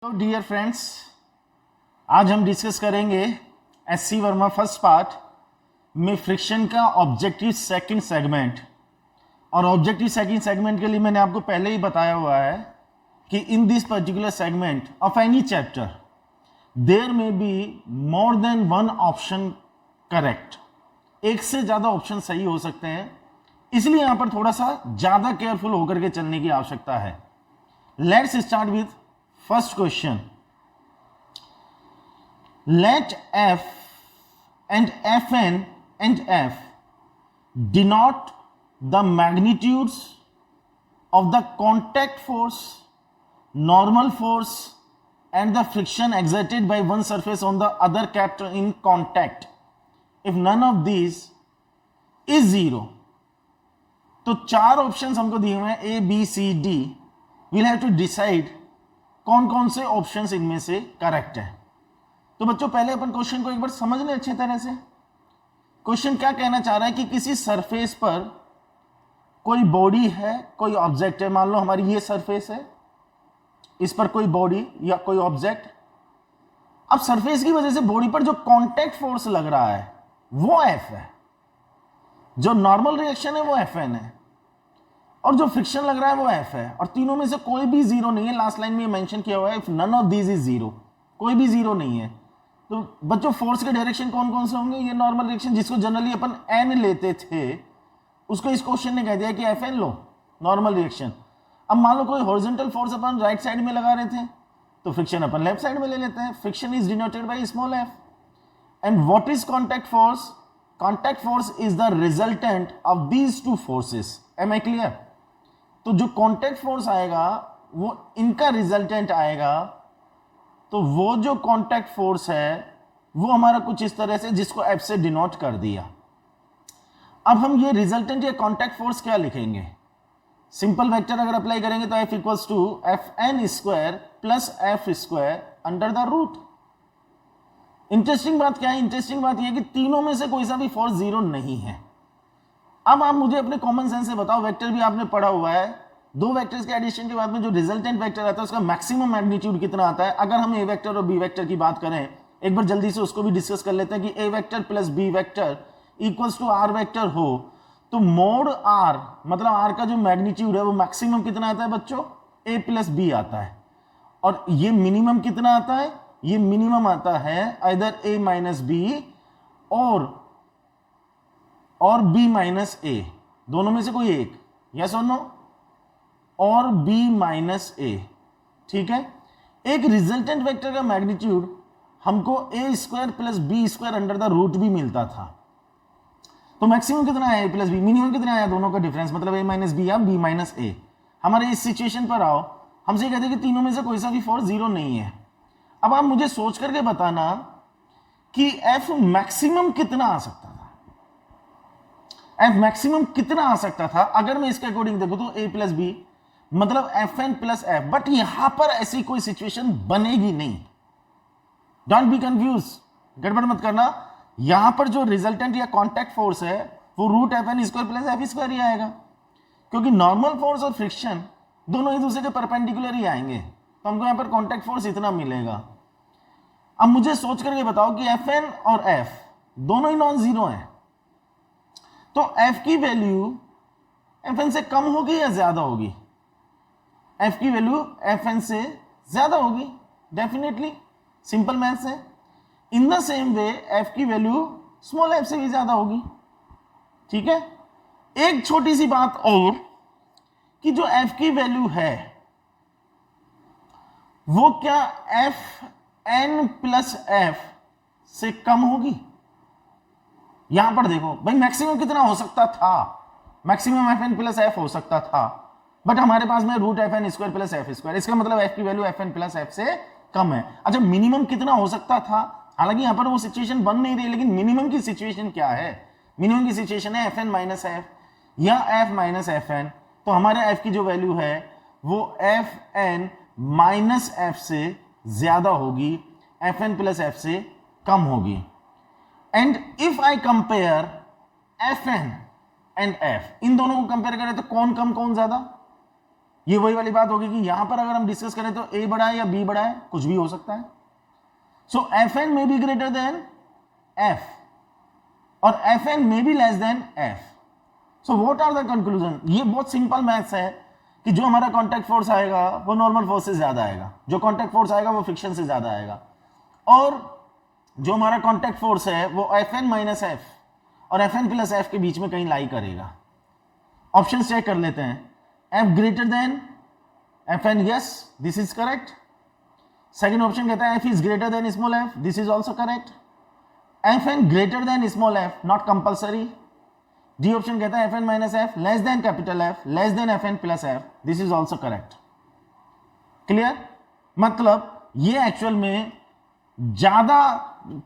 तो dear friends, आज हम डिस्कस करेंगे एससी वर्मा फर्स्ट पार्ट में फ्रिक्शन का ऑब्जेक्टिव सेकंड सेगमेंट। और ऑब्जेक्टिव सेकंड सेगमेंट के लिए मैंने आपको पहले ही बताया हुआ है कि in this particular segment of any chapter there may be more than one option correct. एक से ज़्यादा ऑप्शन सही हो सकते हैं, इसलिए यहां पर थोड़ा सा ज़्यादा केयरफुल होकर के चलने की आवश्यकता है। Let's start with First question. Let F and Fn and F denote the magnitudes of the contact force, normal force, and the friction exerted by one surface on the other kept in contact. If none of these is zero, तो चार options हमको दिए हुए हैं A, B, C, D. We'll have to decide कौन कौन से options इनमें से करेक्ट है। तो बच्चों, पहले अपन क्वेश्चन को एक बार समझ लें अच्छी तरह से। क्वेश्चन क्या कहना चाह रहा है कि किसी सरफेस पर कोई बॉडी है, कोई ऑब्जेक्ट है। मान लो हमारी ये सरफेस है, इस पर कोई बॉडी या कोई ऑब्जेक्ट। अब सरफेस की वजह से बॉडी पर जो कांटेक्ट फोर्स लग रहा है वो F है, जो नॉर्मल रिएक्शन है वो Fn है, और जो फ्रिक्शन लग रहा है वो F है। और तीनों में से कोई भी जीरो नहीं है। लास्ट लाइन में ये मेंशन किया हुआ है, if none of these is zero, कोई भी जीरो नहीं है। तो बच्चों, फोर्स के डायरेक्शन कौन कौन से होंगे? ये नॉर्मल डायरेक्शन जिसको जनरली अपन n लेते थे, उसको इस क्वेश्चन ने कह दिया कि Fn लो, नॉर्मल रिएक्शन। अब मान लो कोई हॉरिजॉन्टल फोर्स अपन राइट साइड में लगा रहे थे, तो फ्रिक्शन अपन लेफ्ट साइड में ले लेते हैं। Friction is denoted by small f। And what is contact force? Contact force is the resultant of these two forces. Am I clear? तो जो कांटेक्ट फोर्स आएगा वो इनका रिजल्टेंट आएगा। तो वो जो कांटेक्ट फोर्स है वो हमारा कुछ इस तरह से, जिसको F से डिनोट कर दिया। अब हम ये रिजल्टेंट या कांटेक्ट फोर्स क्या लिखेंगे? सिंपल वेक्टर अगर अप्लाई करेंगे तो F equals to Fn square plus F square under the root. Interesting बात क्या है? इंटरेस्टिंग बात यह कि तीनों में से कोई सा भी फोर्स जीरो नहीं है। अब आप मुझे अपने कॉमन सेंस से बताओ, वेक्टर भी आपने पढ़ा हुआ है, दो वेक्टर्स के एडिशन के बाद में जो रिजल्टेंट वेक्टर आता है उसका मैक्सिमम मैग्नीट्यूड कितना आता है? अगर हम ए वेक्टर और बी वेक्टर की बात करें, एक बार जल्दी से उसको भी डिस्कस कर लेते हैं कि A vector plus B vector equals to R vector हो, तो मोड आर मतलब आर का जो मैग्नीट्यूड है वो मैक्सिमम कितना आता है बच्चों? ए प्लस बी आता है। और ये मिनिमम कितना आता है? ये मिनिमम आता है आइदर ए माइनस बी और b माइनस ए, दोनों में से कोई एक, यस और नो, और b माइनस ए। ठीक है, एक रिजल्टेंट वेक्टर का मैग्नीट्यूड हमको A square plus B square under the root भी मिलता था। तो मैक्सिमम कितना है? ए प्लस बी। मिनिमम कितना है? दोनों का डिफरेंस, मतलब ए माइनस बी या बी माइनस ए। हमारे इस सिचुएशन पर आओ, हमसे कहते हैं कि तीनों में से कोई सा भी फोर्स जीरो नहीं है। अब आप मुझे सोच करके बताना कि एफ मैक्सिमम कितना आ सकता था? एफ मैक्सिमम कितना आ सकता था? अगर मैं इसके अकॉर्डिंग देखूं तो ए प्लस बी मतलब F N plus F, but यहां पर ऐसी कोई सिचुएशन बनेगी नहीं। डोंट बी कंफ्यूज, गड़बड़ मत करना। यहां पर जो रिजल्टेंट या कांटेक्ट फोर्स है वो root F N square plus F square ही आएगा, क्योंकि नॉर्मल फोर्स और फ्रिक्शन दोनों एक दूसरे के परपेंडिकुलर ही आएंगे। तो हमको यहां पर कांटेक्ट फोर्स इतना मिलेगा। अब मुझे सोच करके बताओ कि एफ एन और एफ दोनों ही नॉन जीरो हैं, तो f की वैल्यू fn से कम होगी या ज्यादा होगी? f की वैल्यू fn से ज्यादा होगी, डेफिनेटली, सिंपल मैथ्स है। In the same way f की वैल्यू स्मॉल f से भी ज्यादा होगी। ठीक है, एक छोटी सी बात और कि जो f की वैल्यू है वो क्या fn प्लस f से कम होगी? यहां पर देखो भाई, मैक्सिमम कितना हो सकता था? Maximum F N plus F हो सकता था, बट हमारे पास में root F N square plus F square, इसका मतलब एफ की value F N plus F से कम है। अच्छा, मिनिमम कितना हो सकता था? हालांकि यहां पर वो सिचुएशन बन नहीं रही, लेकिन मिनिमम की सिचुएशन क्या है? मिनिमम की सिचुएशन है एफ एन माइनस एफ या एफ माइनस एफ एन। तो हमारे एफ की जो वैल्यू है वो एफ एन माइनस एफ से ज्यादा होगी, एफ एन प्लस एफ से कम होगी। And if I compare F N and F, इन दोनों को कंपेयर करें तो कौन कम कौन ज्यादा? ये वही वाली बात होगी कि यहां पर अगर हम डिस्कस करें तो ए बड़ा है या बी बड़ा है, कुछ भी हो सकता है. So F N may be greater than F और F N may be less than F. So what are the conclusion? ये बहुत सिंपल मैथ्स है कि जो हमारा कॉन्टैक्ट फोर्स आएगा वो नॉर्मल फोर्स से ज्यादा आएगा, जो कॉन्टैक्ट फोर्स आएगा वो फ्रिक्शन से ज्यादा आएगा, और जो हमारा कॉन्टैक्ट फोर्स है वो एफ एन माइनस एफ और एफ एन प्लस एफ के बीच में कहीं लाई करेगा. ऑप्शन चेक कर लेते हैं. F greater than F N, yes this is correct. Second option कहता है F is greater than small F, this is also correct. F N greater than small F, not compulsory. D option कहता है F N minus F less than capital F less than F N plus F, this is also correct. Clear? मतलब ये actual में ज्यादा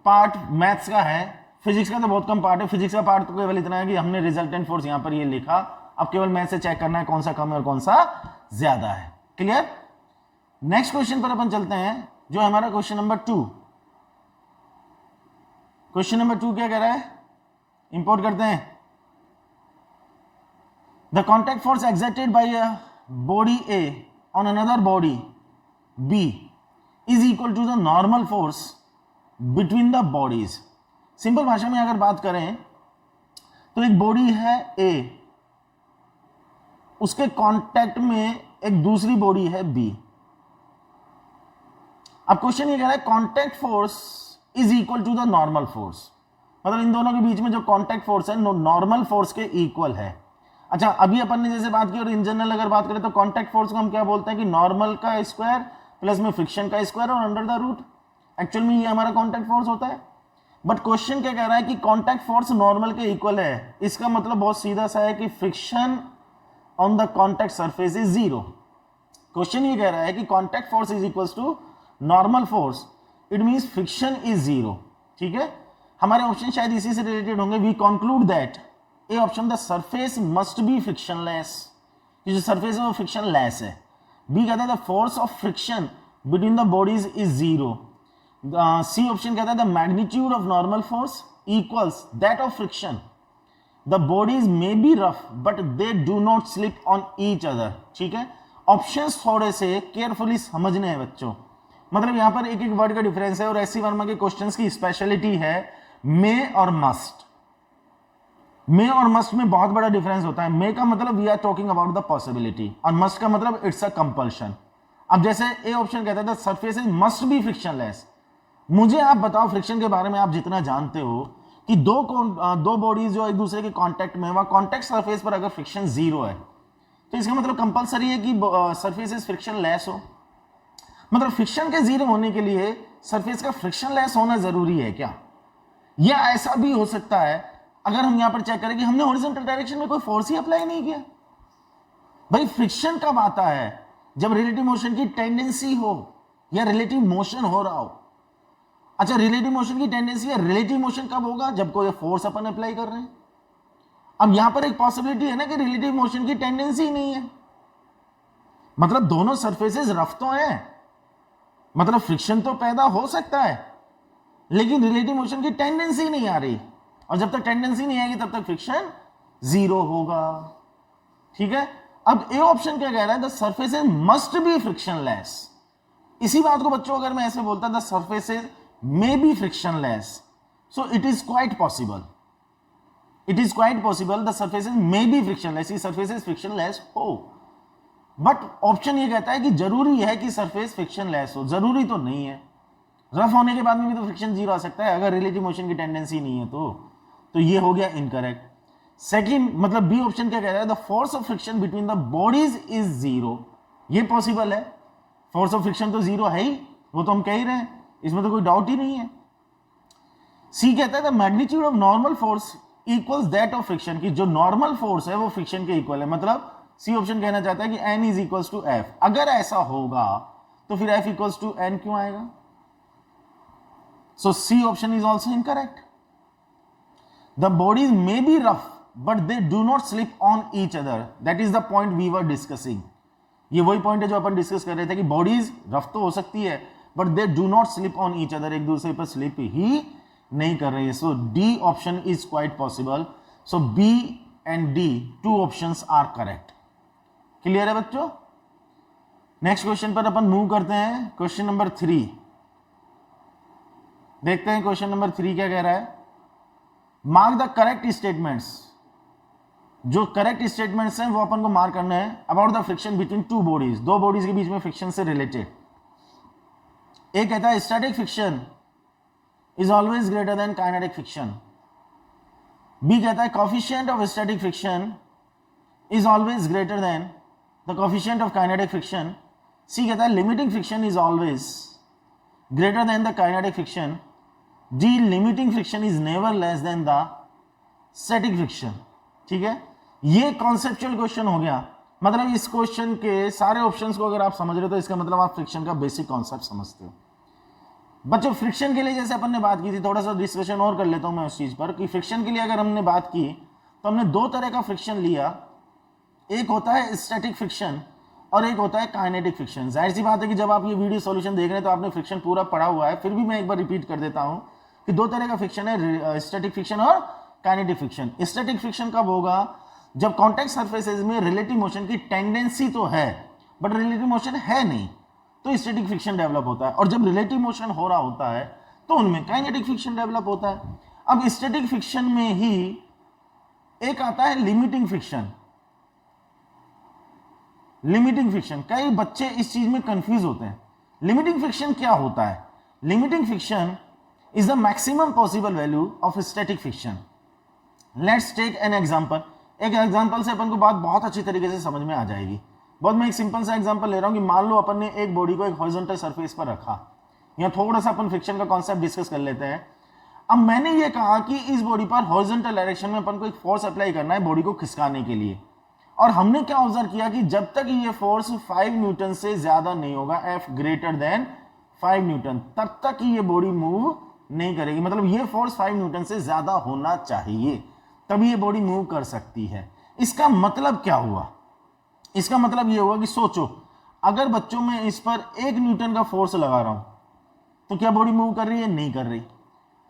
part maths का है, physics का तो बहुत कम पार्ट है. फिजिक्स का पार्ट तो केवल इतना है कि हमने रिजल्टेंट फोर्स यहां पर ये लिखा, अब केवल मैथ से चेक करना है कौन सा कम है और कौन सा ज्यादा है. क्लियर? नेक्स्ट क्वेश्चन पर अपन चलते हैं जो हमारा क्वेश्चन नंबर 2. क्वेश्चन नंबर 2 क्या कह रहा है? इंपोर्ट करते हैं. The contact force exerted by a body A on another body B is equal to the normal force between the bodies. Simple भाषा में अगर बात करें तो एक बॉडी है ए, उसके कांटेक्ट में एक दूसरी बॉडी है बी. अब क्वेश्चन ये कह रहा है contact force is equal to the normal force, मतलब इन दोनों के बीच में जो कांटेक्ट फोर्स है नॉर्मल फोर्स के इक्वल है. अच्छा, अभी अपन ने जैसे बात की और इन जनरल अगर बात करें तो कांटेक्ट फोर्स को हम क्या बोलते हैं कि नॉर्मल का स्क्वायर प्लस में फ्रिक्शन का स्क्वायर और अंडर द रूट. एक्चुअल में ये हमारा कांटेक्ट फोर्स होता है. बट क्वेश्चन क्या कह रहा है कि कांटेक्ट फोर्स नॉर्मल के इक्वल है. इसका मतलब बहुत सीधा सा है कि friction on the contact surface is zero. Question ये कह रहा है कि contact force is equals to normal force, it means friction is zero. ठीक है, हमारे ऑप्शन शायद इसी से रिलेटेड होंगे. We conclude that A option the surface must be frictionless, जो सरफेस है वो फ्रिक्शन लेस है. बी कहता है the force of friction between the bodies is zero. C option कहता है the magnitude of normal force equals that of friction. The bodies may be rough but they do not slip on each other. ठीक है, options थोड़े से carefully समझने हैं बच्चों. मतलब यहां पर एक एक वर्ड का डिफरेंस है और एससी वर्मा के क्वेश्चंस की स्पेशलिटी है मे और मस्ट. मे और मस्ट में बहुत बड़ा डिफरेंस होता है. मे का मतलब we are talking about the possibility और मस्ट का मतलब इट्स अ कंपल्शन. अब जैसे ए ऑप्शन कहता है सरफेसेस मस्ट बी फ्रिक्शनलेस. मुझे आप बताओ फ्रिक्शन के बारे में आप जितना जानते हो कि दो बॉडीज जो एक दूसरे के कांटेक्ट में, वह कांटेक्ट सरफेस पर अगर फ्रिक्शन जीरो है तो इसका मतलब कंपलसरी है कि सरफेसेस फ्रिक्शन लेस हो. मतलब फ्रिक्शन के जीरो होने के लिए सरफेस का फ्रिक्शन लेस होना जरूरी है क्या? या ऐसा भी हो सकता है अगर हम यहां पर चेक करें कि हमने हॉरिजॉन्टल डायरेक्शन में कोई फोर्स ही अप्लाई नहीं किया. भाई फ्रिक्शन कब आता है? जब रिलेटिव मोशन की टेंडेंसी हो या रिलेटिव मोशन हो रहा हो. अच्छा, रिलेटिव मोशन की टेंडेंसी या रिलेटिव मोशन कब होगा? जब कोई फोर्स अपन अप्लाई कर रहे हैं. अब यहां पर एक पॉसिबिलिटी है ना कि रिलेटिव मोशन की टेंडेंसी नहीं है, मतलब दोनों सरफेसेस रफ तो हैं, मतलब फ्रिक्शन तो पैदा हो सकता है लेकिन रिलेटिव मोशन की टेंडेंसी नहीं आ रही, और जब तक टेंडेंसी नहीं आएगी तब तक फ्रिक्शन जीरो होगा. ठीक है, अब ए ऑप्शन क्या कह रहा है? The surfaces must be frictionless. इसी बात को बच्चों अगर मैं ऐसे बोलता the surfaces may be frictionless, so it is quite possible. It is quite possible the surfaces may be frictionless, ये सरफेसेस फ्रिक्शनलेस हो. बट ऑप्शन ये कहता है कि जरूरी है कि सरफेस फ्रिक्शनलेस हो. जरूरी तो नहीं है, रफ होने के बाद में भी तो फ्रिक्शन जीरो आ सकता है अगर रिलेटिव मोशन की टेंडेंसी नहीं है तो ये हो गया इनकरेक्ट. सेकंड मतलब बी ऑप्शन क्या कह रहा है? The force of friction between the bodies is zero. ये पॉसिबल है, फोर्स ऑफ फ्रिक्शन तो जीरो है ही, वो तो हम कह ही रहे हैं, इसमें तो कोई डाउट ही नहीं है. सी कहता है the magnitude of normal force equals that of friction, की जो नॉर्मल फोर्स है वो फ्रिक्शन के इक्वल है. मतलब सी ऑप्शन कहना चाहता है कि N is equals to F. अगर ऐसा होगा तो फिर एफ इक्वल्स टू एन क्यों आएगा? So C option is also incorrect. The bodies may be rough, but they do not slip on each other. That is the point we were discussing. ये वही point है जो अपन discuss कर रहे थे कि बॉडीज रफ तो हो सकती है but they do not slip on each other, एक दूसरे पर स्लिप ही नहीं कर रही है. So D option is quite possible. So B and D two options are correct. Clear है बच्चों? नेक्स्ट क्वेश्चन पर अपन मूव करते हैं। क्वेश्चन नंबर 3 देखते हैं। क्वेश्चन नंबर 3 क्या कह रहा है? Mark the correct statements. जो करेक्ट स्टेटमेंट्स हैं वो अपन को मार्क करना है about the friction between two bodies, दो बॉडीज के बीच में फ्रिक्शन से रिलेटेड। एक कहता है static friction is always greater than kinetic friction. B कहता है coefficient of static friction is always greater than the coefficient of kinetic friction. C कहता है limiting friction is always greater than the kinetic friction. D limiting friction is never less than the static friction. ठीक है, ये conceptual question हो गया। मतलब इस question के सारे ऑप्शंस को अगर आप समझ रहे हो तो इसका मतलब आप फ्रिक्शन का बेसिक कॉन्सेप्ट समझते हो। बच्चों फ्रिक्शन के लिए जैसे अपन ने बात की थी, थोड़ा सा डिस्कशन और कर लेता हूं मैं उस चीज पर कि फ्रिक्शन के लिए अगर हमने बात की तो हमने दो तरह का फ्रिक्शन लिया। एक होता है स्टैटिक फ्रिक्शन और एक होता है काइनेटिक फ्रिक्शन। जाहिर सी बात है कि जब आप ये वीडियो सॉल्यूशन देख रहे हैं तो आपने फ्रिक्शन पूरा पढ़ा हुआ है, फिर भी मैं एक बार रिपीट कर देता हूं कि दो तरह का फ्रिक्शन है, स्टैटिक फ्रिक्शन और काइनेटिक फ्रिक्शन। स्टैटिक फ्रिक्शन कब होगा? जब कॉन्टैक्ट सरफेसेस में रिलेटिव मोशन की टेंडेंसी तो है बट रिलेटिव मोशन है नहीं, तो स्टैटिक फ्रिक्शन डेवलप होता है। और जब रिलेटिव मोशन हो रहा होता है तो उनमें काइनेटिक फ्रिक्शन डेवलप होता है। अब स्टैटिक फ्रिक्शन में ही एक आता है लिमिटिंग फ्रिक्शन। लिमिटिंग फ्रिक्शन, कई बच्चे इस चीज में कंफ्यूज होते हैं। लिमिटिंग फ्रिक्शन क्या होता है? Limiting friction is the maximum possible value of static friction. Let's take an example. एक एग्जांपल से अपन को बात बहुत अच्छी तरीके से समझ में आ जाएगी। बहुत मैं एक सिंपल सा एग्जांपल ले रहा हूं कि मान लो अपन ने एक बॉडी को एक हॉरिजॉन्टल सरफेस पर रखा। यहाँ थोड़ा सा अपन फ्रिक्शन का कॉन्सेप्ट डिस्कस कर लेते हैं। अब मैंने ये कहा कि इस बॉडी पर हॉरिजॉन्टल डायरेक्शन में अपन को एक फोर्स अप्लाई करना है बॉडी को खिसकाने के लिए। और हमने क्या ऑब्जर्व किया कि जब तक ये फोर्स 5 न्यूटन से ज्यादा नहीं होगा, F ग्रेटर देन 5 न्यूटन, तब तक ये बॉडी मूव नहीं करेगी। मतलब ये फोर्स 5 न्यूटन से ज्यादा होना चाहिए तभी ये बॉडी मूव कर सकती है। इसका मतलब क्या हुआ? इसका मतलब ये हुआ कि सोचो अगर बच्चों में इस पर 1 न्यूटन का फोर्स लगा रहा हूं तो क्या बॉडी मूव कर रही है? नहीं कर रही।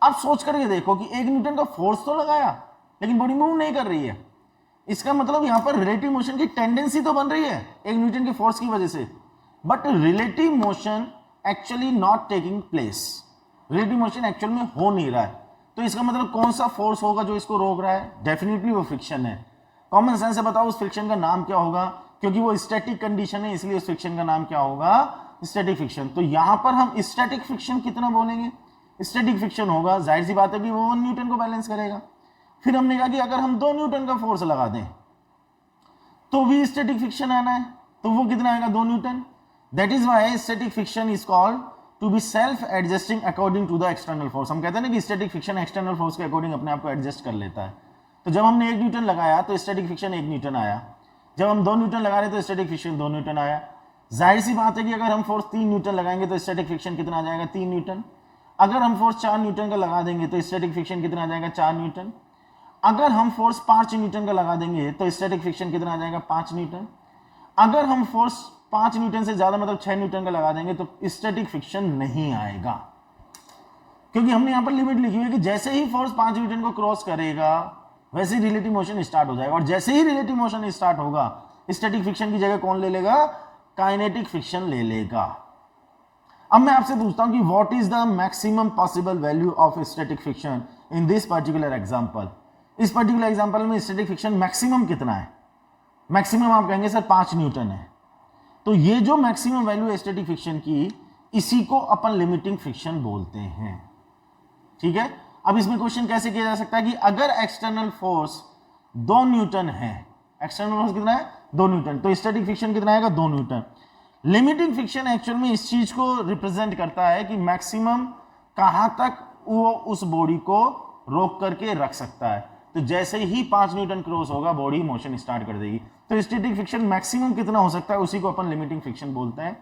अब सोच करके देखो कि 1 न्यूटन का फोर्स तो लगाया लेकिन बॉडी मूव नहीं कर रही है। इसका मतलब यहां पर रिलेटिव मोशन की टेंडेंसी तो बन रही है 1 न्यूटन के फोर्स की वजह से, but relative motion actually not taking place. Relative motion actual में हो नहीं रहा है। तो इसका मतलब कौन सा फोर्स होगा जो इसको रोक रहा है? डेफिनेटली वो फ्रिक्शन है। कॉमन सेंस से बताओ उस फ्रिक्शन का नाम क्या होगा? क्योंकि वो स्टैटिक कंडीशन है इसलिए उस फ्रिक्शन का नाम क्या होगा? Static friction. तो यहां पर हम स्टैटिक फ्रिक्शन कितना बोलेंगे? स्टैटिक फ्रिक्शन होगा, जाहिर सी बात है कि वो 1 न्यूटन को बैलेंस करेगा। फिर हमने कहा कि अगर हम 2 न्यूटन का फोर्स लगा दें तो भी स्टैटिक फ्रिक्शन आना है, तो वो कितना आएगा? 2 newton. That is why static friction is called to be self adjusting according to the external force. हम कहते हैं ना कि स्टैटिक फ्रिक्शन एक्सटर्नल फोर्स के अकॉर्डिंग अपने आप को एडजस्ट कर लेता है। तो जब हमने 1 न्यूटन लगाया तो स्टैटिक फ्रिक्शन 1 न्यूटन आया। जब हम 2 न्यूटन लगा रहे तो स्टैटिक फ्रिक्शन 2 न्यूटन आया। जाहिर सी बात है कि अगर हम फोर्स 3 न्यूटन लगाएंगे तो स्टैटिक फ्रिक्शन कितना आ जाएगा? 3 न्यूटन। अगर हम फोर्स 4 न्यूटन का लगा देंगे तो स्टैटिक फ्रिक्शन कितना आ जाएगा? 4 न्यूटन। अगर हम फोर्स 5 न्यूटन का लगा देंगे तो स्टैटिक फ्रिक्शन कितना आ जाएगा? 5 न्यूटन। अगर हम फोर्स 5 न्यूटन से ज्यादा मतलब 6 न्यूटन का लगा देंगे तो स्टैटिक फ्रिक्शन नहीं आएगा, क्योंकि हमने यहां पर लिमिट लिखी हुई है कि जैसे ही फोर्स 5 न्यूटन को क्रॉस करेगा वैसे ही रिलेटिव मोशन स्टार्ट हो जाएगा। और जैसे ही रिलेटिव मोशन स्टार्ट होगा स्टैटिक फ्रिक्शन की जगह कौन ले लेगा? काइनेटिक फ्रिक्शन ले लेगा। अब मैं आपसे पूछता हूं कि what is the maximum possible value of static friction in this particular example. इस पर्टिकुलर एग्जांपल में स्टैटिक फ्रिक्शन मैक्सिमम कितना है? मैक्सिमम आप कहेंगे सर 5 न्यूटन है। तो ये जो मैक्सिमम वैल्यू है स्टैटिक फ्रिक्शन की, इसी को अपन लिमिटिंग फ्रिक्शन बोलते हैं। ठीक है, अब इसमें क्वेश्चन कैसे किया जा सकता है कि अगर एक्सटर्नल फोर्स 2 न्यूटन है, एक्सटर्नल फोर्स कितना है? 2 न्यूटन, तो स्टैटिक फ्रिक्शन कितना आएगा? 2 न्यूटन। लिमिटिंग फ्रिक्शन एक्चुअल में इस चीज को रिप्रेजेंट करता है कि मैक्सिमम कहां तक वो उस बॉडी को रोक करके रख सकता है। तो जैसे ही 5 न्यूटन क्रॉस होगा बॉडी मोशन स्टार्ट कर देगी। तो स्टैटिक फ्रिक्शन मैक्सिमम कितना हो सकता है, उसी को अपन लिमिटिंग फ्रिक्शन बोलते हैं।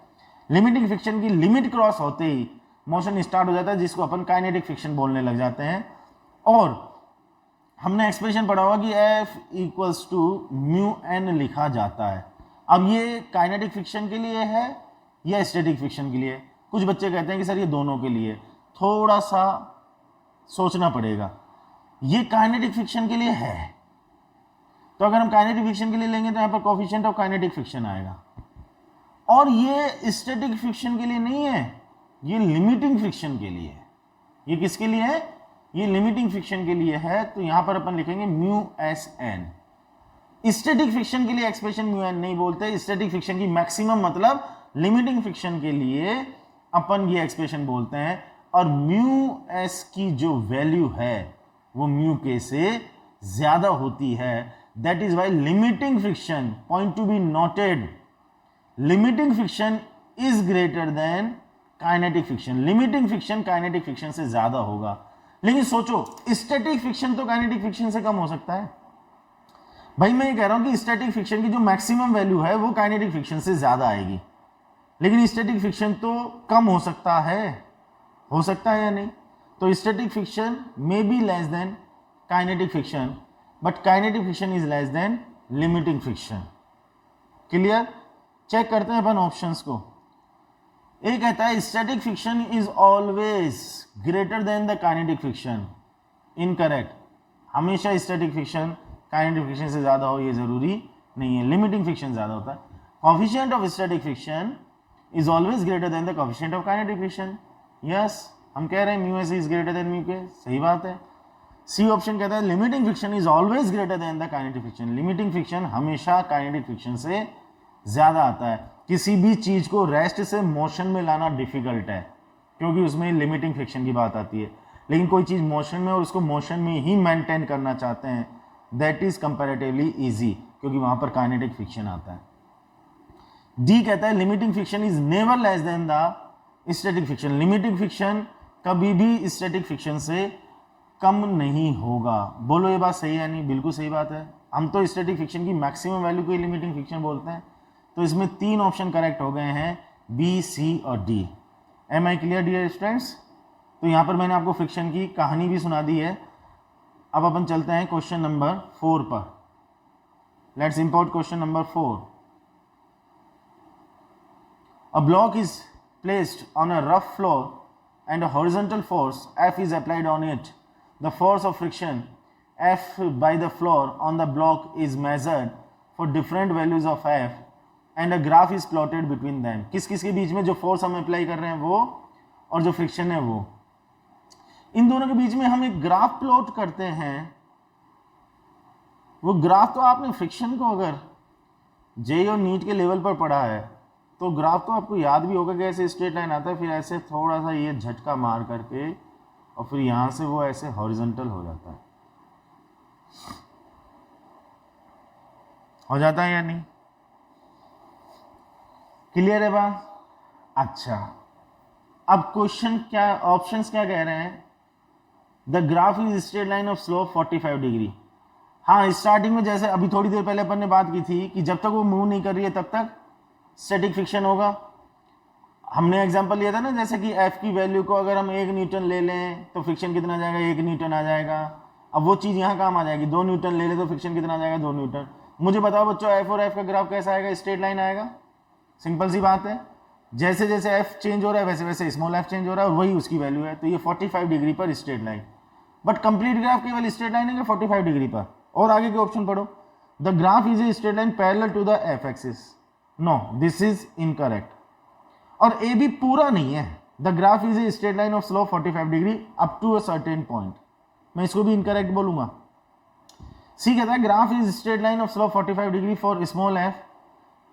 लिमिटिंग फ्रिक्शन की लिमिट क्रॉस होते ही मोशन स्टार्ट हो जाता है, जिसको अपन काइनेटिक फ्रिक्शन बोलने लग जाते हैं। और हमने एक्सप्रेशन पढ़ा होगा कि F equals to mu N लिखा जाता है। अब ये काइनेटिक फ्रिक्शन के लिए है या स्टैटिक फ्रिक्शन के लिए? कुछ बच्चे कहते हैं कि सर ये दोनों के लिए। थोड़ा सा सोचना पड़ेगा। ये काइनेटिक फ्रिक्शन के लिए है, तो अगर हम काइनेटिक फ्रिक्शन के लिए लेंगे तो यहां पर कोफिशिएंट ऑफ काइनेटिक फ्रिक्शन आएगा। और ये स्टैटिक फ्रिक्शन के लिए नहीं है, ये लिमिटिंग फ्रिक्शन के लिए है। ये किसके लिए है? ये लिमिटिंग फ्रिक्शन के लिए है। तो यहां पर अपन लिखेंगे mu S N. Static friction के लिए एक्सप्रेशन म्यू एन नहीं बोलते, स्टैटिक फ्रिक्शन की मैक्सिमम मतलब लिमिटिंग फ्रिक्शन के लिए अपन ये एक्सप्रेशन बोलते हैं। और म्यू एस की जो वैल्यू है वो म्यू के से ज्यादा होती है। That is why limiting friction, point to be noted, limiting friction is greater than kinetic friction. Limiting friction kinetic friction से ज्यादा होगा। लेकिन सोचो, स्टैटिक फ्रिक्शन तो काइनेटिक फ्रिक्शन से कम हो सकता है। भाई मैं ये कह रहा हूं कि स्टैटिक फ्रिक्शन की जो मैक्सिमम वैल्यू है वो काइनेटिक फ्रिक्शन से ज्यादा आएगी, लेकिन स्टैटिक फ्रिक्शन तो कम हो सकता है या नहीं? तो static friction may be less than kinetic friction, but kinetic friction is less than limiting friction. Clear? Check करते हैं अपन ऑप्शंस को। ए कहता है static friction is always greater than the kinetic friction. Incorrect. हमेशा स्टैटिक फ्रिक्शन काइनेटिक फ्रिक्शन से ज्यादा हो ये जरूरी नहीं है, लिमिटिंग फ्रिक्शन ज्यादा होता है। Coefficient of static friction is always greater than the coefficient of kinetic friction. Yes, हम कह रहे हैं mu S is greater then mu के, सही बात है। सी ऑप्शन कहता है limiting friction is always greater than the kinetic friction. Limiting friction हमेशा काइनेटिक फ्रिक्शन से ज्यादा आता है। किसी भी चीज को रेस्ट से मोशन में लाना डिफिकल्ट है क्योंकि उसमें लिमिटिंग फ्रिक्शन की बात आती है, लेकिन कोई चीज मोशन में और उसको मोशन में ही मेंटेन करना चाहते हैं, दैट इज कंपैरेटिवली इजी क्योंकि वहां पर काइनेटिक फ्रिक्शन आता है। डी कहता है limiting friction is never less than the static friction. Limiting friction कभी भी स्टैटिक फ्रिक्शन से कम नहीं होगा। बोलो ये बात सही है? नहीं, बिल्कुल सही बात है। हम तो स्टैटिक फ्रिक्शन की मैक्सिमम वैल्यू को ही लिमिटिंग फ्रिक्शन बोलते हैं। तो इसमें 3 ऑप्शन करेक्ट हो गए हैं, बी, सी और D. Am I clear dear students? तो यहां पर मैंने आपको फ्रिक्शन की कहानी भी सुना दी है। अब अपन चलते हैं क्वेश्चन नंबर 4 पर। Let's import question number 4। A block is placed on a rough floor and a horizontal force F is applied on it. The force of friction F by the floor on the block is measured for different values of F and a graph is plotted between them. किस किस के बीच में जो force हम apply कर रहे हैं वो और जो फ्रिक्शन है वो, इन दोनों के बीच में हम एक ग्राफ प्लॉट करते हैं। वो ग्राफ तो आपने फ्रिक्शन को अगर जेई और नीट के लेवल पर पढ़ा है तो ग्राफ तो आपको याद भी होगा कि ऐसे स्ट्रेट लाइन आता है, फिर ऐसे थोड़ा सा ये झटका मार करके और फिर यहां से वो ऐसे हॉरिजॉन्टल हो जाता है। हो जाता है या नहीं? क्लियर है बात? अच्छा, अब क्वेश्चन क्या, ऑप्शंस क्या कह रहे हैं? The graph is straight line of slope 45 degree. हाँ, स्टार्टिंग में जैसे अभी थोड़ी देर पहले अपन ने बात की थी कि जब तक वो मूव नहीं कर रही है तब तक स्टैटिक फ्रिक्शन होगा। हमने एग्जांपल लिया था ना, जैसे कि F की वैल्यू को अगर हम 1 न्यूटन ले लें तो फ्रिक्शन कितना आ जाएगा? 1 न्यूटन आ जाएगा। अब वो चीज़ यहाँ काम आ जाएगी, 2 न्यूटन ले ले तो फ्रिक्शन कितना आ जाएगा? 2 न्यूटन। मुझे बताओ बच्चों, F और F का ग्राफ कैसा आएगा? स्ट्रेट लाइन आएगा। सिंपल सी बात है, जैसे जैसे F चेंज हो रहा है वैसे वैसे स्मॉल f चेंज हो रहा है और वही उसकी वैल्यू है। तो ये 45 डिग्री पर straight line. But complete graph केवल स्ट्रेट लाइन है कि 45 डिग्री पर? और आगे के ऑप्शन पढ़ो। The graph is a straight line parallel to the f axis. No, this is incorrect. और ए भी पूरा नहीं है। The graph is a straight line of slope 45 degree up to a certain point. मैं इसको भी incorrect बोलूंगा। C कहता है graph is straight line of slope 45 degree for small f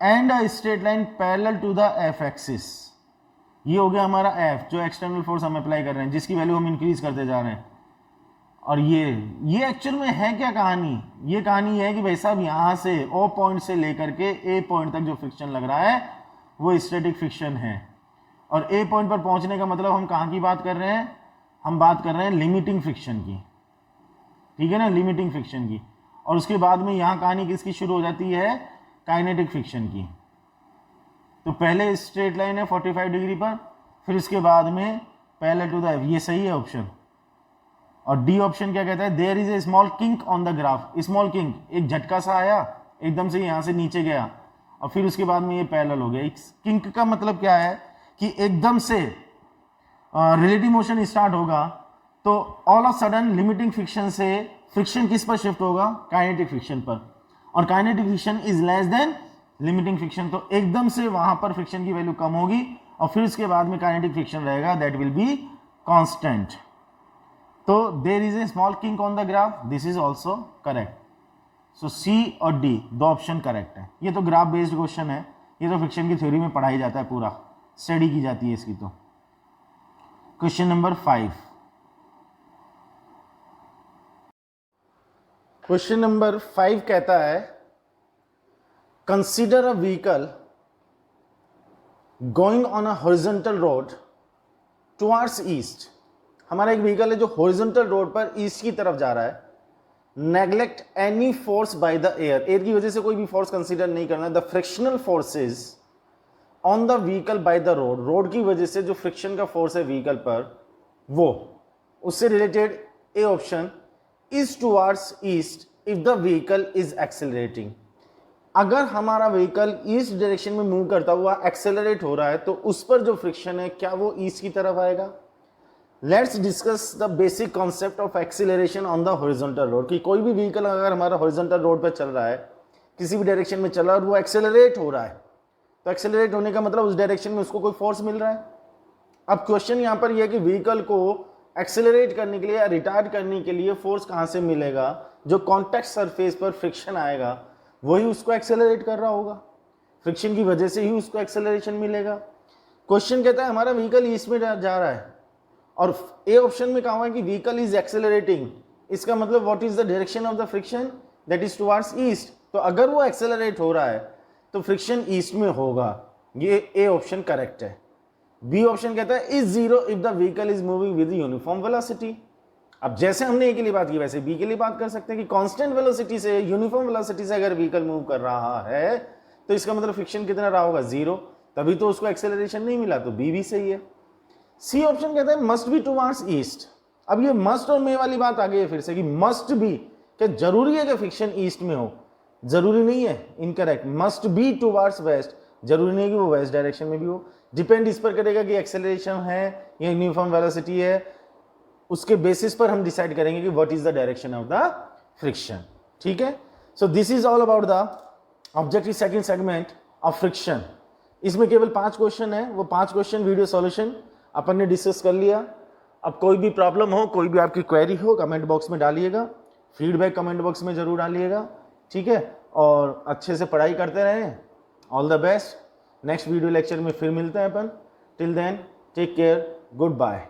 and a straight line parallel to the f axis. ये हो गया हमारा f, जो एक्सटर्नल फोर्स हम अप्लाई कर रहे हैं, जिसकी वैल्यू हम इंक्रीज करते जा रहे हैं। और ये एक्चुअल में है क्या कहानी? ये कहानी है कि भाई साहब यहां से O पॉइंट से लेकर के A पॉइंट तक जो फ्रिक्शन लग रहा है वो स्टैटिक फ्रिक्शन है। और A पॉइंट पर पहुंचने का मतलब हम कहां की बात कर रहे हैं? हम बात कर रहे हैं लिमिटिंग फ्रिक्शन की, ठीक है ना, लिमिटिंग फ्रिक्शन की। और उसके बाद में यहां कहानी किसकी शुरू हो जाती है? काइनेटिक फ्रिक्शन की। तो पहले स्ट्रेट लाइन है 45 डिग्री पर, फिर उसके बाद में पैरेलल टू द F। ये सही है ऑप्शन। और डी ऑप्शन क्या कहता है? There is a small kink on the graph. Small kink, एक झटका सा आया, एकदम से यहां से नीचे गया और फिर उसके बाद में ये पैरेलल हो गया। एक किंक का मतलब क्या है कि एकदम से रिलेटिव मोशन स्टार्ट होगा तो all of sudden limiting friction से फ्रिक्शन किस पर शिफ्ट होगा? काइनेटिक फ्रिक्शन पर। और kinetic friction is less than limiting friction, तो एकदम से वहां पर फ्रिक्शन की वैल्यू कम होगी और फिर उसके बाद में काइनेटिक फ्रिक्शन रहेगा, दैट विल बी कांस्टेंट। तो there is a small kink on the graph, this is also correct. So C और डी दो ऑप्शन करेक्ट है। ये तो ग्राफ बेस्ड क्वेश्चन है, ये तो फ्रिक्शन की थ्योरी में पढ़ाई जाता है, पूरा स्टडी की जाती है इसकी। तो क्वेश्चन नंबर 5, क्वेश्चन नंबर 5 कहता है consider a vehicle going on a horizontal road towards east. हमारा एक व्हीकल है जो हॉरिजॉन्टल रोड पर ईस्ट की तरफ जा रहा है। Neglect any force by the air, air की वजह से कोई भी फोर्स कंसीडर नहीं करना। The frictional forces on the vehicle by the road, road की वजह से जो फ्रिक्शन का फोर्स है व्हीकल पर, वो उससे related A option is towards east if the vehicle is accelerating. अगर हमारा व्हीकल ईस्ट डायरेक्शन में मूव करता हुआ एक्सेलरेट हो रहा है तो उस पर जो फ्रिक्शन है क्या वो ईस्ट की तरफ आएगा। Let's discuss the basic concept of acceleration on the horizontal road, कि कोई भी व्हीकल अगर हमारा हॉरिजॉन्टल रोड पर चल रहा है, किसी भी डायरेक्शन में चल रहा है और वो एक्सेलरेट हो रहा है, तो एक्सेलरेट होने का मतलब उस डायरेक्शन में उसको कोई फोर्स मिल रहा है। अब क्वेश्चन यहाँ पर यह है कि व्हीकल को एक्सेलरेट करने के लिए या रिटार्ड करने के लिए फोर्स कहाँ से मिलेगा। जो कॉन्टैक्ट सरफेस पर फ्रिक्शन आएगा वही उसको एक्सेलरेट कर रहा होगा, फ्रिक्शन की वजह से ही उसको एक्सेलरेशन मिलेगा। क्वेश्चन कहता है हमारा व्हीकल ईस्ट में जा रहा है और ए ऑप्शन में कहा हुआ है कि व्हीकल इज एक्सेलरेटिंग, इसका मतलब what is the direction of the friction, that is towards east. तो अगर वो एक्सेलरेट हो रहा है तो फ्रिक्शन ईस्ट में होगा, ये ए ऑप्शन करेक्ट है। बी ऑप्शन कहता है is zero if the vehicle is moving with uniform velocity. अब जैसे हमने ए के लिए बात की वैसे बी के लिए बात कर सकते हैं कि कांस्टेंट वेलोसिटी से, यूनिफॉर्म वेलोसिटी से अगर व्हीकल मूव कर रहा है तो इसका मतलब फ्रिक्शन कितना रहा होगा, जीरो, तभी तो उसको एक्सेलरेशन नहीं मिला, तो बी भी सही है। सी ऑप्शन कहता है मस्ट बी टुवर्ड्स ईस्ट। अब ये मस्ट और मे वाली बात आ गई है फिर से कि मस्ट बी, क्या जरूरी है कि फ्रिक्शन ईस्ट में हो, जरूरी नहीं है, incorrect. Must be towards waste, जरूरी नहीं है कि वो वेस्ट डायरेक्शन में भी हो। डिपेंड इस पर करेगा कि एक्सेलरेशन है या यूनिफॉर्म वेलोसिटी है, उसके बेसिस पर हम डिसाइड करेंगे कि what is the direction of the friction. ठीक है, so this is all about the objective second segment of friction. इसमें केवल 5 क्वेश्चन है, वो 5 क्वेश्चन वीडियो सॉल्यूशन अपन ने डिस्कस कर लिया। अब कोई भी प्रॉब्लम हो, कोई भी आपकी क्वेरी हो, कमेंट बॉक्स में डालिएगा, फीडबैक कमेंट बॉक्स में जरूर डालिएगा। ठीक है, और अच्छे से पढ़ाई करते रहें। All the best, next video lecture में फिर मिलते हैं अपन। Till then take care, good bye.